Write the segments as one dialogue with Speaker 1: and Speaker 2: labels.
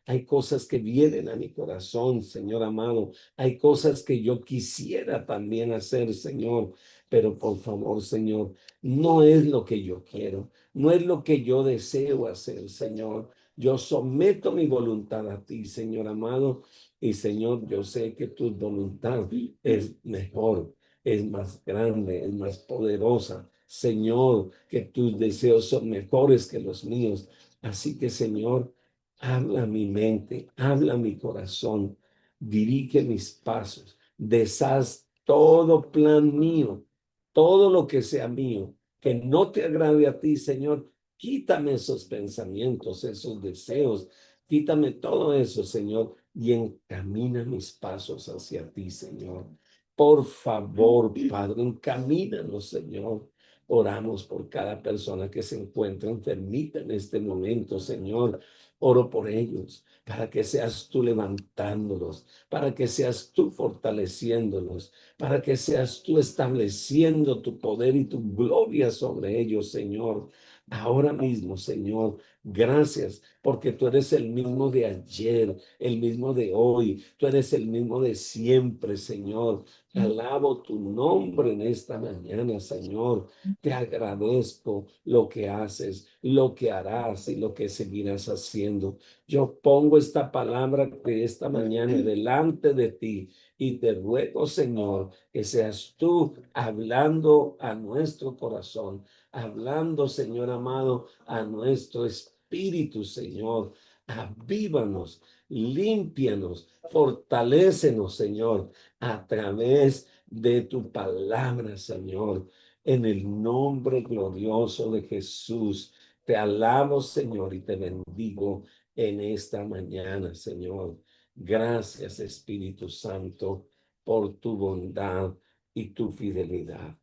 Speaker 1: Hay cosas que vienen a mi corazón, Señor amado. Hay cosas que yo quisiera también hacer, Señor. Pero por favor, Señor, no es lo que yo quiero. No es lo que yo deseo hacer, Señor. Yo someto mi voluntad a ti, Señor amado. Y Señor, yo sé que tu voluntad es mejor, es más grande, es más poderosa. Señor, que tus deseos son mejores que los míos. Así que, Señor, habla mi mente, habla mi corazón, dirige mis pasos, deshaz todo plan mío, todo lo que sea mío, que no te agrade a ti, Señor. Quítame esos pensamientos, esos deseos, quítame todo eso, Señor, y encamina mis pasos hacia ti, Señor. Por favor, Padre, encamínanos, Señor. Oramos por cada persona que se encuentra enfermita en este momento, Señor. Oro por ellos, para que seas tú levantándolos, para que seas tú fortaleciéndolos, para que seas tú estableciendo tu poder y tu gloria sobre ellos, Señor. Ahora mismo, Señor, gracias porque tú eres el mismo de ayer, el mismo de hoy, tú eres el mismo de siempre, Señor. Alabo tu nombre en esta mañana, Señor. Te agradezco lo que haces, lo que harás y lo que seguirás haciendo. Yo pongo esta palabra de esta mañana delante de ti y te ruego, Señor, que seas tú hablando a nuestro corazón, hablando, Señor amado, a nuestro espíritu, Señor. Avívanos, límpianos, fortalécenos, Señor, a través de tu palabra, Señor. En el nombre glorioso de Jesús, te alabo, Señor, y te bendigo en esta mañana, Señor. Gracias, Espíritu Santo, por tu bondad y tu fidelidad.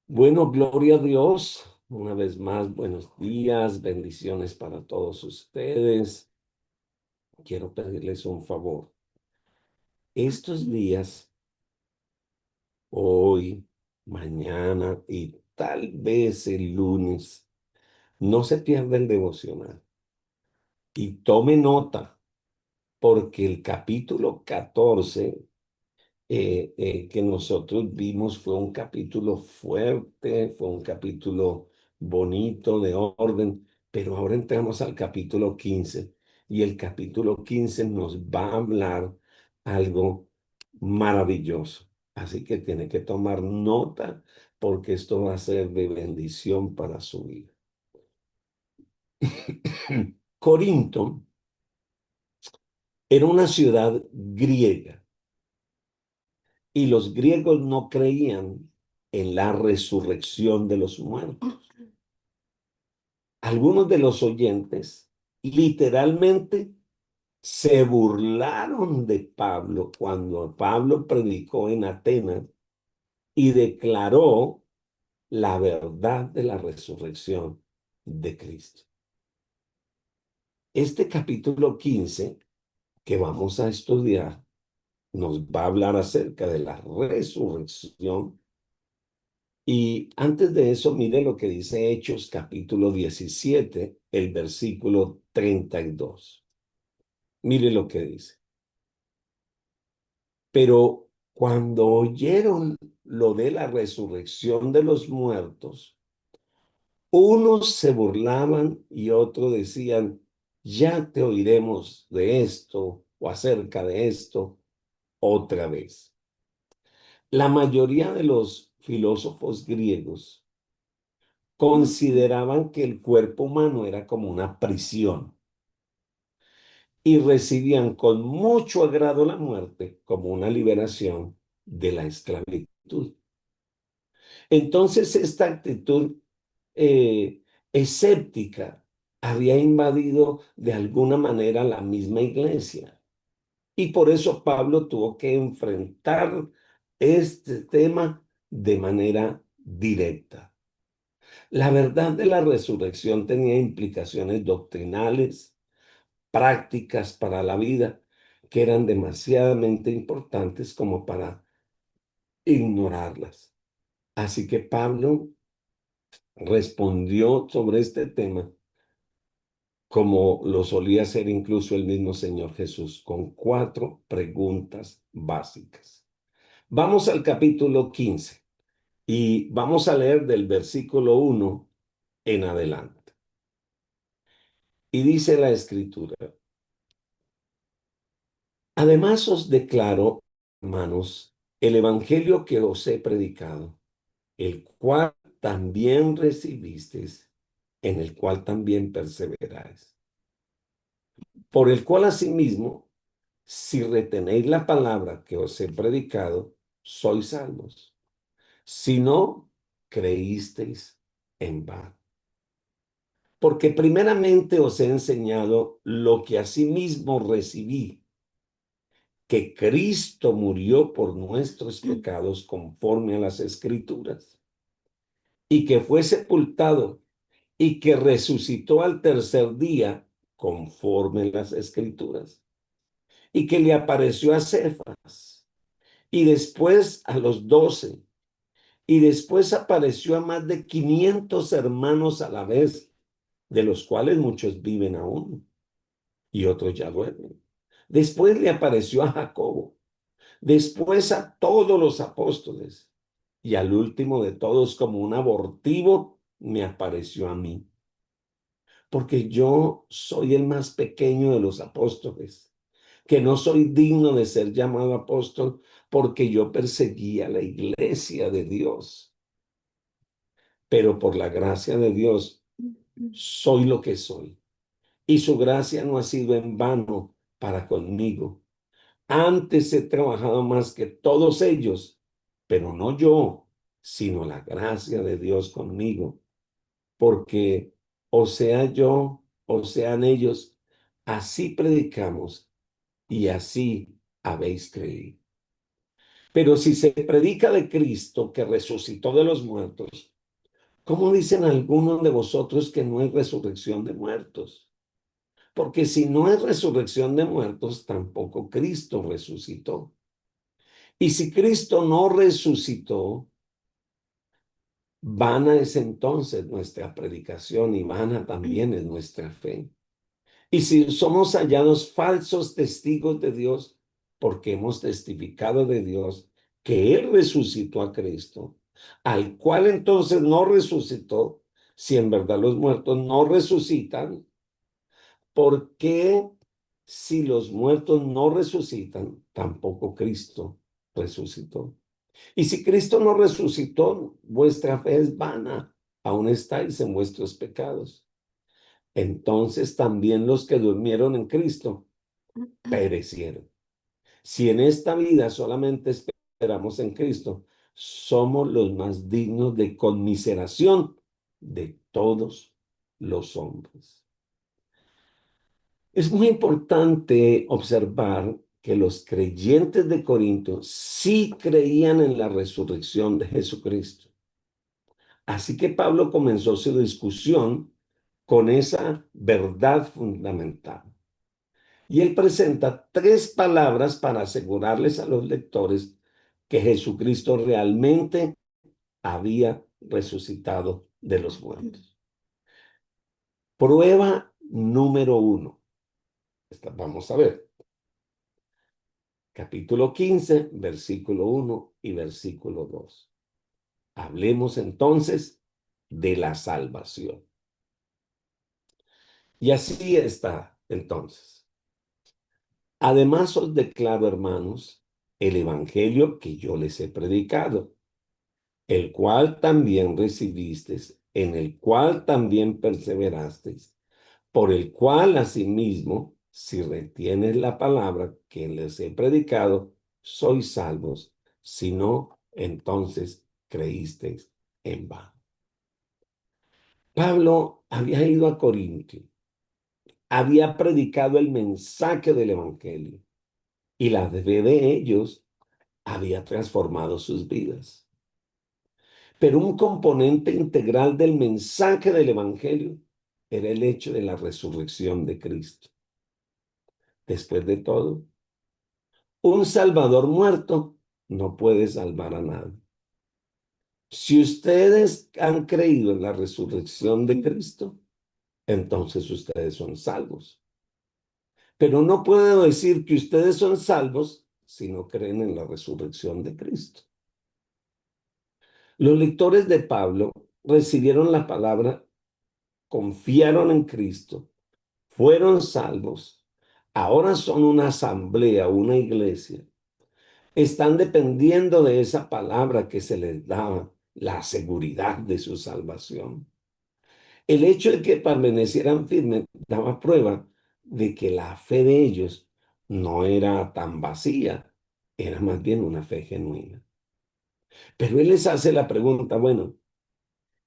Speaker 1: Bueno, gloria a Dios. Una vez más, buenos días, bendiciones para todos ustedes. Quiero pedirles un favor. Estos días, hoy, mañana y tal vez el lunes, no se pierda el devocional y tome nota, porque el capítulo 14 que nosotros vimos fue un capítulo fuerte, fue un capítulo bonito, de orden, pero ahora entramos al capítulo 15 y el capítulo 15 nos va a hablar algo maravilloso. Así que tiene que tomar nota porque esto va a ser de bendición para su vida. Corinto era una ciudad griega y los griegos no creían en la resurrección de los muertos. Algunos de los oyentes literalmente se burlaron de Pablo cuando Pablo predicó en Atenas y declaró la verdad de la resurrección de Cristo. Este capítulo 15 que vamos a estudiar nos va a hablar acerca de la resurrección. Y antes de eso, mire lo que dice Hechos capítulo 17, el versículo 32. Mire lo que dice. Pero cuando oyeron lo de la resurrección de los muertos, unos se burlaban y otros decían, ya te oiremos de esto o acerca de esto otra vez. La mayoría de los filósofos griegos consideraban que el cuerpo humano era como una prisión y recibían con mucho agrado la muerte como una liberación de la esclavitud. Entonces esta actitud eh, escéptica había invadido de alguna manera la misma iglesia y por eso Pablo tuvo que enfrentar este tema de manera directa. La verdad de la resurrección tenía implicaciones doctrinales, prácticas para la vida, que eran demasiadamente importantes como para ignorarlas. Así que Pablo respondió sobre este tema como lo solía hacer incluso el mismo Señor Jesús, con 4 preguntas básicas. Vamos al capítulo 15 y vamos a leer del versículo 1 en adelante. Y dice la Escritura: además os declaro, hermanos, el evangelio que os he predicado, el cual también recibisteis, en el cual también perseveráis, por el cual asimismo, si retenéis la palabra que os he predicado, sois salvos. Si no, creísteis en vano. Porque primeramente os he enseñado lo que asimismo recibí, que Cristo murió por nuestros pecados conforme a las Escrituras, y que fue sepultado, y que resucitó al tercer día conforme a las Escrituras, y que le apareció a Cefas, y después a los 12, y después apareció a más de 500 hermanos a la vez, de los cuales muchos viven aún, y otros ya duermen. Después le apareció a Jacobo, después a todos los apóstoles, y al último de todos, como un abortivo, me apareció a mí, porque yo soy el más pequeño de los apóstoles, que no soy digno de ser llamado apóstol, porque yo perseguía la iglesia de Dios. Pero por la gracia de Dios soy lo que soy, y su gracia no ha sido en vano para conmigo. Antes he trabajado más que todos ellos, pero no yo, sino la gracia de Dios conmigo, porque o sea yo, o sean ellos, así predicamos y así habéis creído. Pero si se predica de Cristo que resucitó de los muertos, ¿cómo dicen algunos de vosotros que no hay resurrección de muertos? Porque si no hay resurrección de muertos, tampoco Cristo resucitó. Y si Cristo no resucitó, vana es entonces nuestra predicación y vana también es nuestra fe. Y si somos hallados falsos testigos de Dios, porque hemos testificado de Dios que Él resucitó a Cristo, al cual entonces no resucitó, si en verdad los muertos no resucitan, ¿por qué si los muertos no resucitan, tampoco Cristo resucitó? Y si Cristo no resucitó, vuestra fe es vana, aún estáis en vuestros pecados. Entonces también los que durmieron en Cristo perecieron. Si en esta vida solamente esperamos en Cristo, somos los más dignos de conmiseración de todos los hombres. Es muy importante observar que los creyentes de Corinto sí creían en la resurrección de Jesucristo. Así que Pablo comenzó su discusión con esa verdad fundamental. Y él presenta 3 palabras para asegurarles a los lectores que Jesucristo realmente había resucitado de los muertos. Prueba número 1. Vamos a ver. Capítulo 15, versículo 1 y versículo 2. Hablemos entonces de la salvación. Y así está entonces. Además os declaro, hermanos, el evangelio que yo les he predicado, el cual también recibisteis, en el cual también perseverasteis, por el cual asimismo, si retienes la palabra que les he predicado, sois salvos, si no, entonces creísteis en vano. Pablo había ido a Corinto, había predicado el mensaje del evangelio y la fe de ellos había transformado sus vidas. Pero un componente integral del mensaje del evangelio era el hecho de la resurrección de Cristo. Después de todo, un salvador muerto no puede salvar a nadie. Si ustedes han creído en la resurrección de Cristo, entonces ustedes son salvos. Pero no puedo decir que ustedes son salvos si no creen en la resurrección de Cristo. Los lectores de Pablo recibieron la palabra, confiaron en Cristo, fueron salvos, ahora son una asamblea, una iglesia. Están dependiendo de esa palabra que se les daba, la seguridad de su salvación. El hecho de que permanecieran firmes daba prueba de que la fe de ellos no era tan vacía, era más bien una fe genuina. Pero él les hace la pregunta, bueno,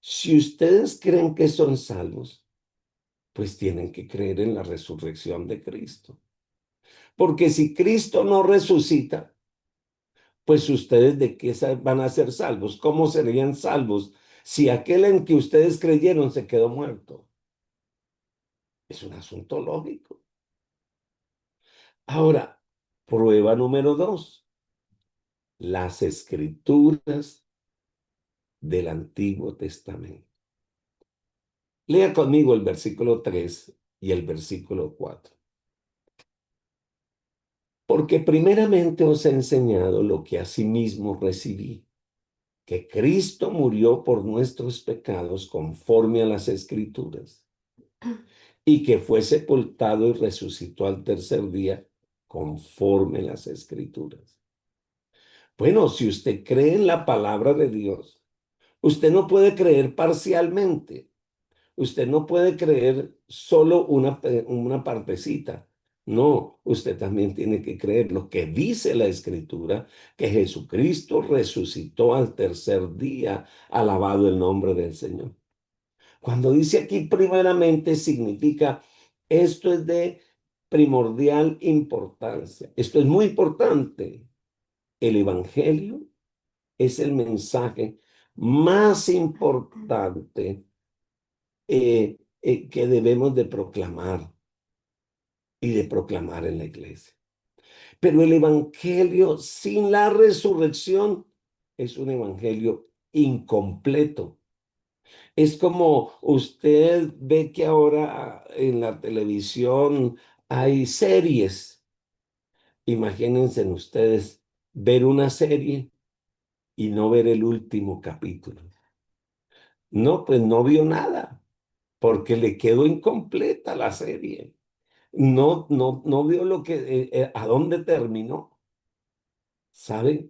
Speaker 1: si ustedes creen que son salvos, pues tienen que creer en la resurrección de Cristo. Porque si Cristo no resucita, pues ustedes de qué van a ser salvos. ¿Cómo serían salvos si aquel en que ustedes creyeron se quedó muerto? Es un asunto lógico. Ahora, prueba número dos, las escrituras del Antiguo Testamento. Lea conmigo el versículo 3 y el versículo 4. Porque primeramente os he enseñado lo que asimismo recibí, que Cristo murió por nuestros pecados conforme a las Escrituras, y que fue sepultado y resucitó al tercer día conforme a las Escrituras. Bueno, si usted cree en la palabra de Dios, usted no puede creer parcialmente. Usted no puede creer solo una partecita. No, usted también tiene que creer lo que dice la Escritura, que Jesucristo resucitó al tercer día, alabado el nombre del Señor. Cuando dice aquí primeramente significa esto es de primordial importancia. Esto es muy importante. El Evangelio es el mensaje más importante que debemos de proclamar y de proclamar en la iglesia. Pero el evangelio sin la resurrección es un evangelio incompleto. Es como usted ve que ahora en la televisión hay series. Imagínense ustedes ver una serie y no ver el último capítulo. No, pues no vio nada, porque le quedó incompleta la serie. No vio lo que, a dónde terminó. ¿Sabe?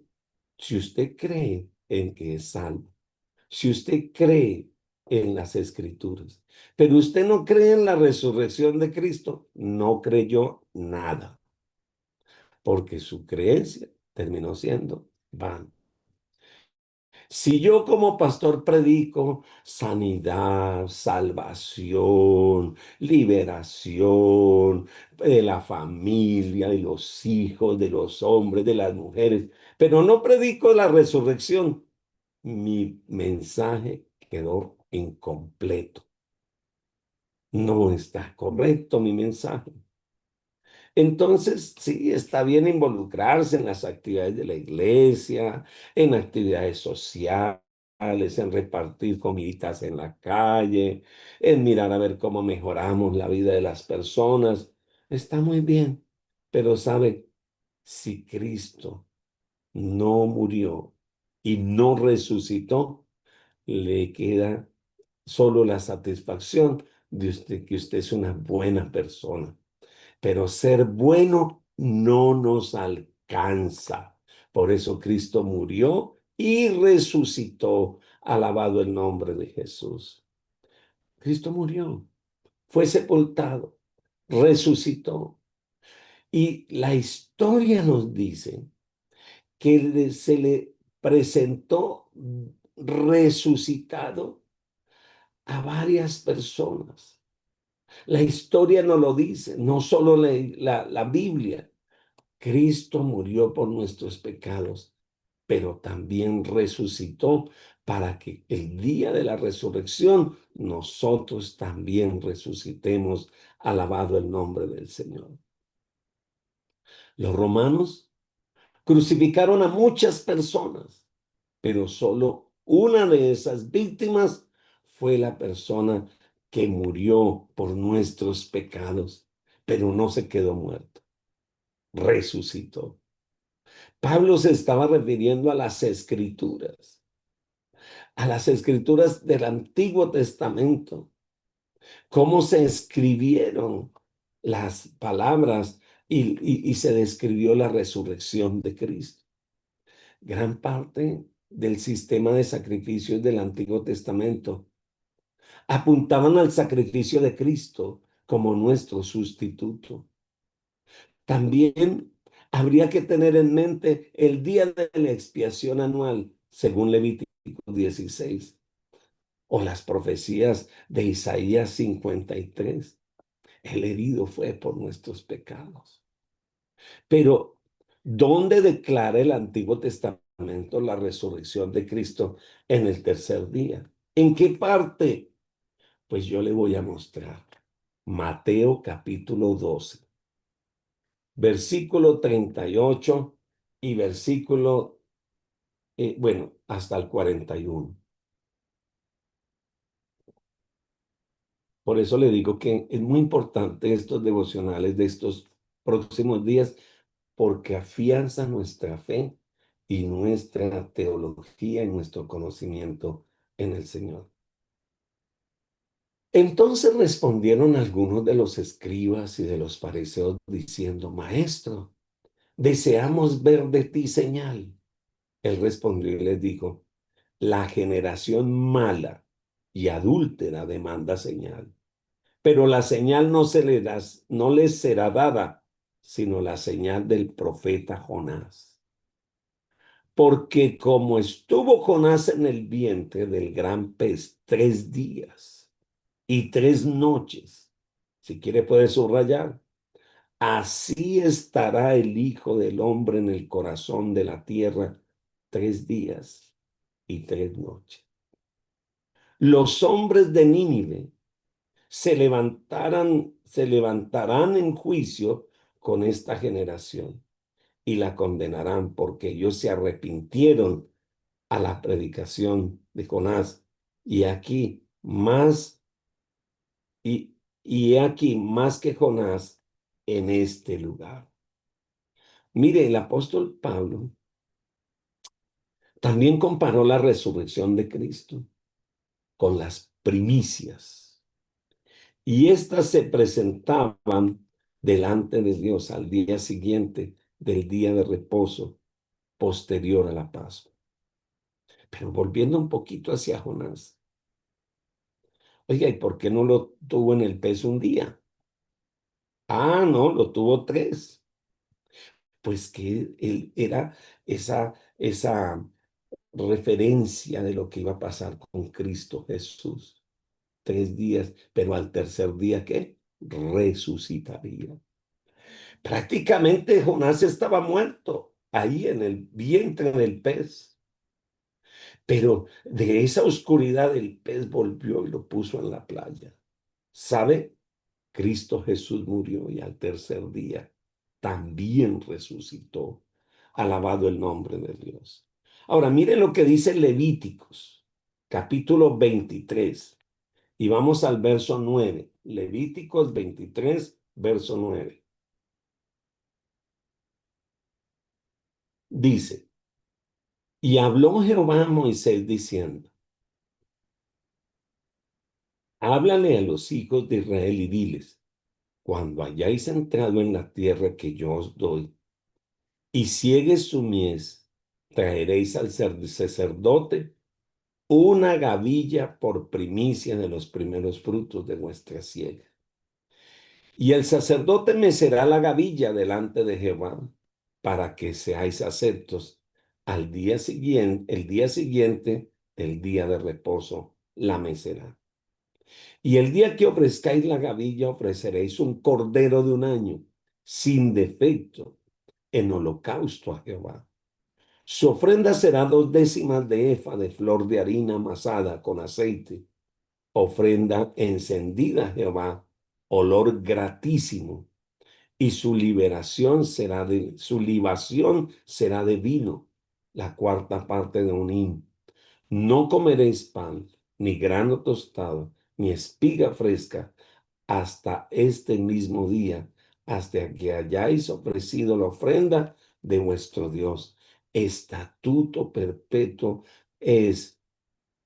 Speaker 1: Si usted cree en que es salvo, si usted cree en las escrituras, pero usted no cree en la resurrección de Cristo, no creyó nada, porque su creencia terminó siendo vana. Si yo como pastor predico sanidad, salvación, liberación de la familia, de los hijos, de los hombres, de las mujeres, pero no predico la resurrección, mi mensaje quedó incompleto. No está correcto mi mensaje. Entonces, sí, está bien involucrarse en las actividades de la iglesia, en actividades sociales, en repartir comiditas en la calle, en mirar a ver cómo mejoramos la vida de las personas. Está muy bien, pero sabe, si Cristo no murió y no resucitó, le queda solo la satisfacción de usted, que usted es una buena persona. Pero ser bueno no nos alcanza. Por eso Cristo murió y resucitó. Alabado el nombre de Jesús. Cristo murió, fue sepultado, resucitó. Y la historia nos dice que se le presentó resucitado a varias personas. La historia nos lo dice, no solo la Biblia. Cristo murió por nuestros pecados, pero también resucitó para que el día de la resurrección nosotros también resucitemos. Alabado el nombre del Señor. Los romanos crucificaron a muchas personas, pero solo una de esas víctimas fue la persona que murió por nuestros pecados, pero no se quedó muerto, resucitó. Pablo se estaba refiriendo a las escrituras del Antiguo Testamento, cómo se escribieron las palabras y se describió la resurrección de Cristo. Gran parte del sistema de sacrificios del Antiguo Testamento apuntaban al sacrificio de Cristo como nuestro sustituto. También habría que tener en mente el día de la expiación anual, según Levítico 16, o las profecías de Isaías 53. El herido fue por nuestros pecados. Pero, ¿dónde declara el Antiguo Testamento la resurrección de Cristo en el tercer día? ¿En qué parte? Pues yo le voy a mostrar. Mateo capítulo 12, versículo 38 y versículo, bueno, hasta el 41. Por eso le digo que es muy importante estos devocionales de estos próximos días, porque afianza nuestra fe y nuestra teología y nuestro conocimiento en el Señor. Entonces respondieron algunos de los escribas y de los fariseos diciendo: Maestro, deseamos ver de ti señal. Él respondió y les dijo: La generación mala y adúltera demanda señal, pero la señal no les será dada, sino la señal del profeta Jonás. Porque como estuvo Jonás en el vientre del gran pez 3 días y 3 noches, si quiere puede subrayar, así estará el Hijo del Hombre en el corazón de la tierra 3 días y 3 noches. Los hombres de Nínive se levantarán en juicio con esta generación y la condenarán porque ellos se arrepintieron a la predicación de Jonás. Y aquí más, y he aquí más que Jonás en este lugar. Mire, el apóstol Pablo también comparó la resurrección de Cristo con las primicias. Y éstas se presentaban delante de Dios al día siguiente del día de reposo posterior a la Pascua. Pero volviendo un poquito hacia Jonás, oiga, ¿y por qué no lo tuvo en el pez un día? Ah, no, lo tuvo 3. Pues que él era esa referencia de lo que iba a pasar con Cristo Jesús. 3 días, pero al tercer día, ¿qué? Resucitaría. Prácticamente Jonás estaba muerto ahí en el vientre del pez, pero de esa oscuridad el pez volvió y lo puso en la playa. ¿Sabe? Cristo Jesús murió y al tercer día también resucitó. Alabado el nombre de Dios. Ahora, mire lo que dice Levíticos, capítulo 23, y vamos al verso 9. Levíticos 23, verso 9. Dice: Y habló Jehová a Moisés diciendo: Háblale a los hijos de Israel y diles: Cuando hayáis entrado en la tierra que yo os doy, y ciegues su mies, traeréis al sacerdote una gavilla por primicia de los primeros frutos de vuestra siega. Y el sacerdote mecerá la gavilla delante de Jehová, para que seáis aceptos al día siguiente, el día siguiente del día de reposo, la mecerá. Y el día que ofrezcáis la gavilla, ofreceréis un cordero de un año, sin defecto, en holocausto a Jehová. Su ofrenda será 2 décimas de efa de flor de harina amasada con aceite, ofrenda encendida a Jehová, olor gratísimo, y su libación será de vino, la cuarta parte de un hin. No comeréis pan, ni grano tostado, ni espiga fresca hasta este mismo día, hasta que hayáis ofrecido la ofrenda de vuestro Dios. Estatuto perpetuo es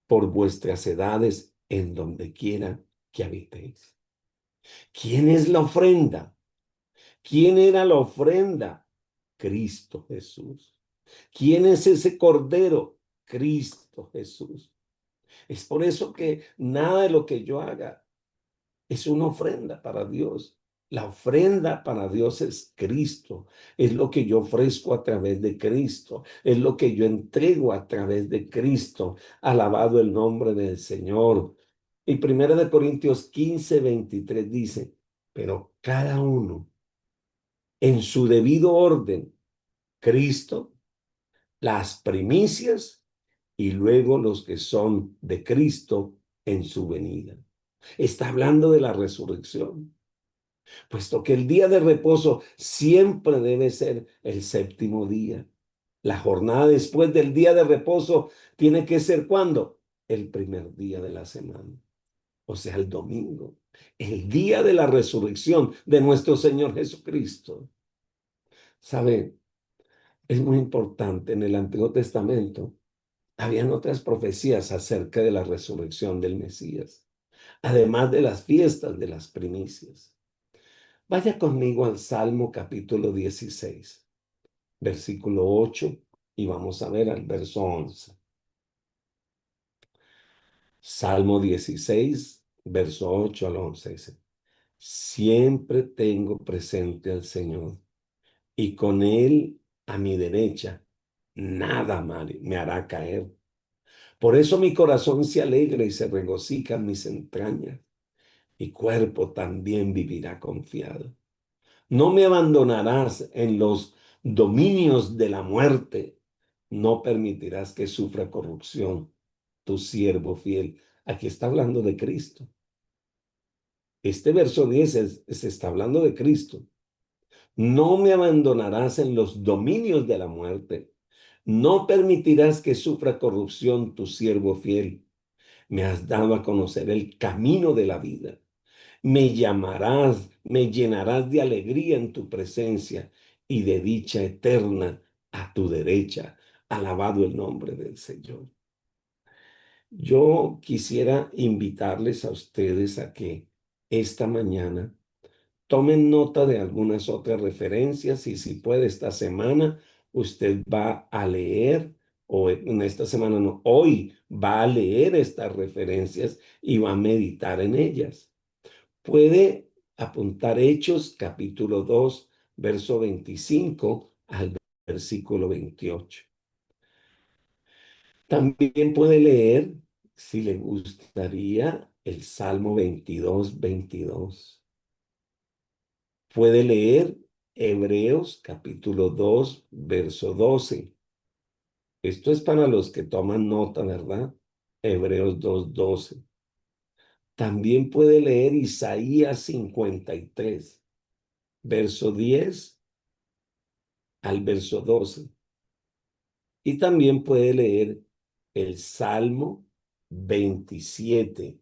Speaker 1: por vuestras edades en donde quiera que habitéis. ¿Quién es la ofrenda? ¿Quién era la ofrenda? Cristo Jesús. ¿Quién es ese cordero? Cristo Jesús. Es por eso que nada de lo que yo haga es una ofrenda para Dios. La ofrenda para Dios es Cristo, es lo que yo ofrezco a través de Cristo, es lo que yo entrego a través de Cristo. Alabado el nombre del Señor. Y 1 Corintios 15:23 dice, pero cada uno en su debido orden, Cristo, las primicias y luego los que son de Cristo en su venida. Está hablando de la resurrección, puesto que el día de reposo siempre debe ser el séptimo día. La jornada después del día de reposo tiene que ser ¿cuándo? El primer día de la semana, o sea, el domingo, el día de la resurrección de nuestro Señor Jesucristo. ¿Sabe? Es muy importante. En el Antiguo Testamento habían otras profecías acerca de la resurrección del Mesías, además de las fiestas de las primicias. Vaya conmigo al Salmo capítulo 16, versículo 8, y vamos a ver al verso 11. Salmo 16, verso 8 al 11 dice, siempre tengo presente al Señor, y con Él a mi derecha, nada mal me hará caer. Por eso mi corazón se alegra y se regocija en mis entrañas, y cuerpo también vivirá confiado. No me abandonarás en los dominios de la muerte. No permitirás que sufra corrupción tu siervo fiel. Aquí está hablando de Cristo. Este verso 10 se está hablando de Cristo. No me abandonarás en los dominios de la muerte. No permitirás que sufra corrupción tu siervo fiel. Me has dado a conocer el camino de la vida. Me llamarás, me llenarás de alegría en tu presencia y de dicha eterna a tu derecha. Alabado el nombre del Señor. Yo quisiera invitarles a ustedes a que esta mañana tomen nota de algunas otras referencias y si puede esta semana usted va a leer, o en esta semana no, hoy va a leer estas referencias y va a meditar en ellas. Puede apuntar Hechos capítulo 2 verso 25 al versículo 28. También puede leer, si le gustaría, el Salmo 22:22. Puede leer Hebreos capítulo 2 verso 12. Esto es para los que toman nota, ¿verdad? Hebreos 2:12. También puede leer Isaías 53, verso 10 al verso 12. Y también puede leer el Salmo 27,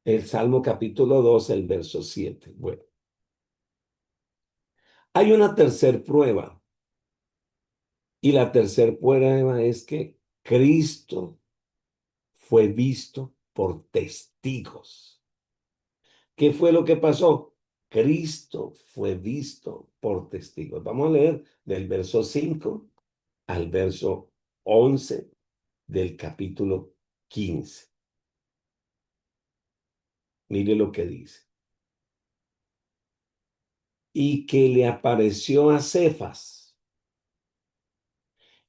Speaker 1: el Salmo capítulo 2, el verso 7. Bueno, hay una tercer prueba, y la tercer prueba es que Cristo fue visto por testigos. ¿Qué fue lo que pasó? Cristo fue visto por testigos. Vamos a leer del verso 5 al verso 11 del capítulo 15. Mire lo que dice. Y que le apareció a Cefas,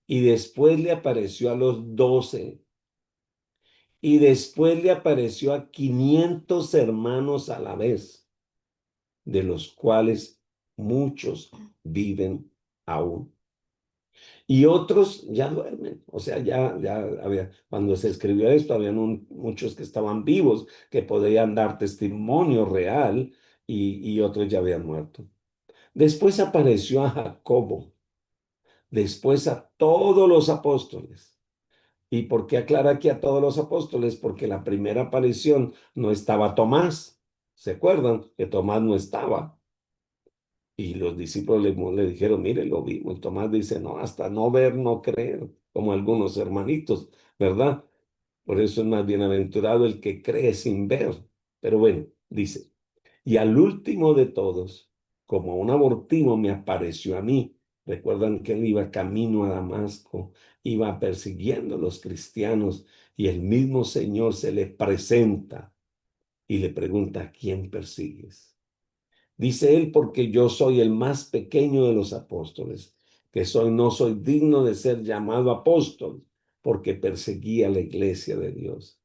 Speaker 1: y después le apareció a los 12, y después le apareció a 500 hermanos a la vez, de los cuales muchos viven aún. Y otros ya duermen, o sea, ya había, cuando se escribió esto, habían muchos que estaban vivos, que podrían dar testimonio real, y otros ya habían muerto. Después apareció a Jacobo, después a todos los apóstoles. ¿Y por qué aclara aquí a todos los apóstoles? Porque la primera aparición no estaba Tomás. ¿Se acuerdan que Tomás no estaba? Y los discípulos le dijeron, mire, lo vimos. Y Tomás dice, no, hasta no ver, no creer, como algunos hermanitos, ¿verdad? Por eso es más bienaventurado el que cree sin ver. Pero bueno, dice, y al último de todos, como un abortivo me apareció a mí. Recuerdan que él iba camino a Damasco, iba persiguiendo a los cristianos y el mismo Señor se le presenta y le pregunta, ¿a quién persigues? Dice él, porque yo soy el más pequeño de los apóstoles, que soy, no soy digno de ser llamado apóstol, porque perseguía la iglesia de Dios.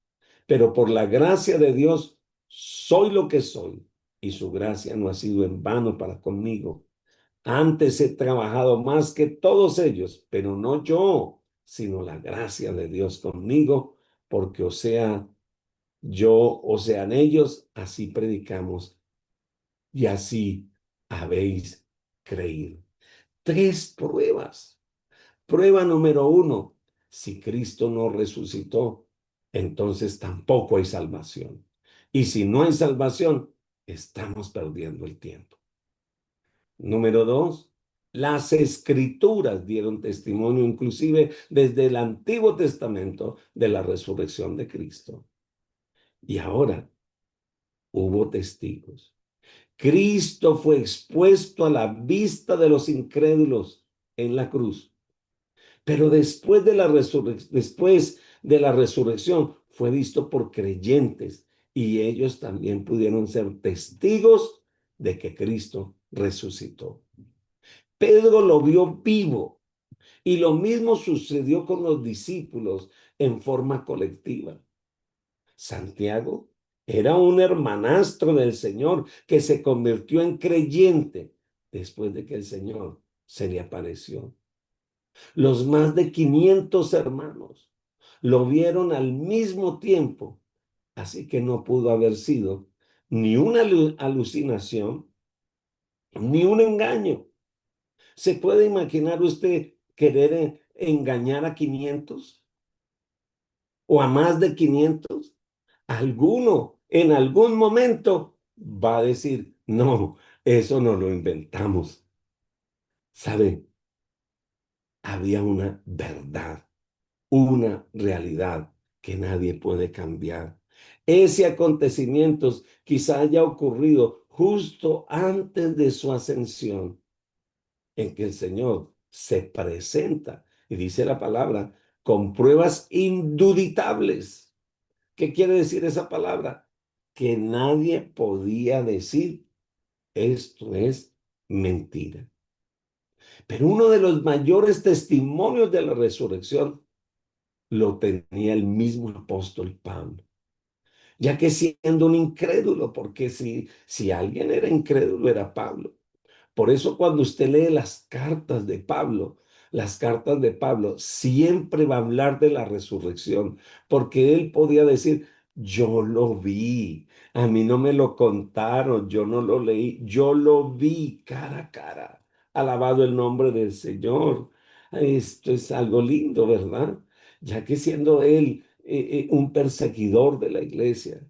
Speaker 1: Pero por la gracia de Dios soy lo que soy, y su gracia no ha sido en vano para conmigo. Antes he trabajado más que todos ellos, pero no yo, sino la gracia de Dios conmigo, porque o sea yo, o sean ellos, así predicamos y así habéis creído. Tres pruebas. Prueba número uno, si Cristo no resucitó, entonces tampoco hay salvación. Y si no hay salvación, estamos perdiendo el tiempo. Número dos, las escrituras dieron testimonio inclusive desde el Antiguo Testamento de la resurrección de Cristo. Y ahora hubo testigos. Cristo fue expuesto a la vista de los incrédulos en la cruz, pero después de la resurrección fue visto por creyentes y ellos también pudieron ser testigos de que Cristo resucitó. Pedro lo vio vivo y lo mismo sucedió con los discípulos en forma colectiva. Santiago era un hermanastro del Señor que se convirtió en creyente después de que el Señor se le apareció. Los más de 500 hermanos lo vieron al mismo tiempo, así que no pudo haber sido ni una alucinación ni un engaño. ¿Se puede imaginar usted querer engañar a 500 o a más de 500? Alguno en algún momento va a decir, no, eso no lo inventamos. ¿Sabe? Había una verdad, una realidad que nadie puede cambiar. Ese acontecimiento quizá haya ocurrido justo antes de su ascensión, en que el Señor se presenta y dice la palabra con pruebas indubitables. ¿Qué quiere decir esa palabra? Que nadie podía decir esto es mentira. Pero uno de los mayores testimonios de la resurrección lo tenía el mismo apóstol Pablo, ya que siendo un incrédulo, porque si alguien era incrédulo era Pablo. Por eso cuando usted lee las cartas de Pablo siempre va a hablar de la resurrección, porque él podía decir, yo lo vi, a mí no me lo contaron, yo no lo leí, yo lo vi cara a cara. Alabado el nombre del Señor. Esto es algo lindo, ¿verdad? Ya que siendo él un perseguidor de la iglesia,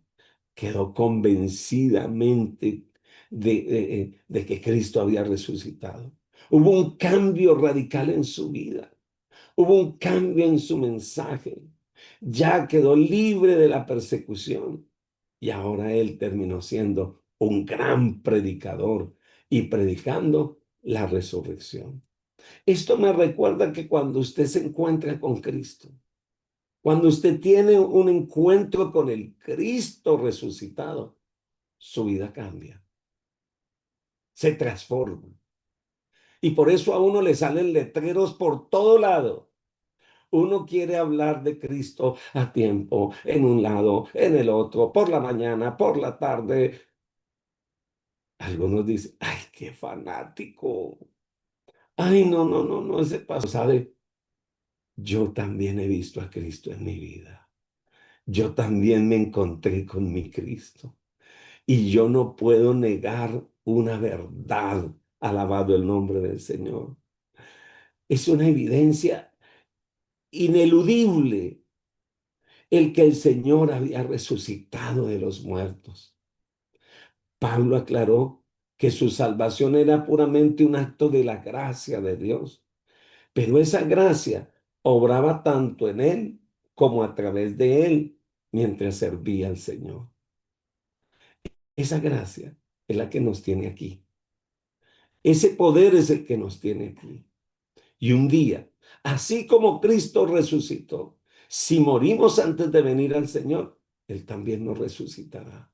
Speaker 1: quedó convencidamente de que Cristo había resucitado. Hubo un cambio radical en su vida. Hubo un cambio en su mensaje. Ya quedó libre de la persecución. Y ahora él terminó siendo un gran predicador y predicando la resurrección. Esto me recuerda que cuando usted se encuentra con Cristo, cuando usted tiene un encuentro con el Cristo resucitado, su vida cambia, se transforma. Y por eso a uno le salen letreros por todo lado. Uno quiere hablar de Cristo a tiempo, en un lado, en el otro, por la mañana, por la tarde. Algunos dicen, ay, qué fanático. Ay, no, no, no, no, ese paso, ¿sabe? Yo también he visto a Cristo en mi vida. Yo también me encontré con mi Cristo. Y yo no puedo negar una verdad. Alabado el nombre del Señor. Es una evidencia ineludible el que el Señor había resucitado de los muertos. Pablo aclaró que su salvación era puramente un acto de la gracia de Dios, pero esa gracia obraba tanto en él como a través de él mientras servía al Señor. Esa gracia es la que nos tiene aquí. Ese poder es el que nos tiene aquí. Y un día, así como Cristo resucitó, si morimos antes de venir al Señor, Él también nos resucitará.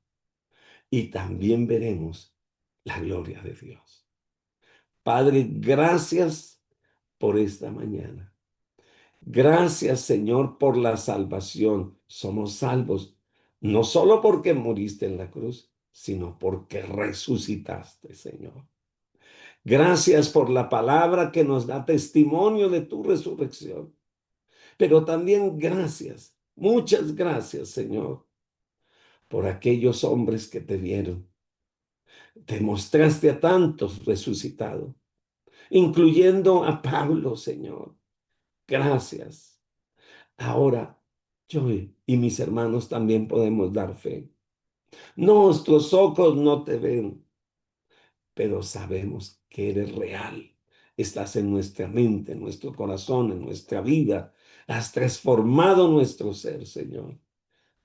Speaker 1: Y también veremos la gloria de Dios. Padre, gracias por esta mañana. Gracias, Señor, por la salvación. Somos salvos, no solo porque moriste en la cruz, sino porque resucitaste, Señor. Gracias por la palabra que nos da testimonio de tu resurrección. Pero también gracias, muchas gracias, Señor, por aquellos hombres que te vieron. Te mostraste a tantos resucitados, incluyendo a Pablo, Señor. Gracias. Ahora yo y mis hermanos también podemos dar fe. Nuestros ojos no te ven, pero sabemos que eres real. Estás en nuestra mente, en nuestro corazón, en nuestra vida. Has transformado nuestro ser, Señor.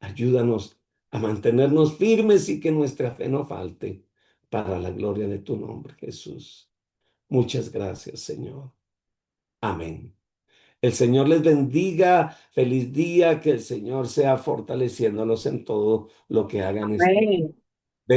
Speaker 1: Ayúdanos a mantenernos firmes y que nuestra fe no falte para la gloria de tu nombre, Jesús. Muchas gracias, Señor. Amén. El Señor les bendiga. Feliz día. Que el Señor sea fortaleciéndolos en todo lo que hagan este
Speaker 2: Amén.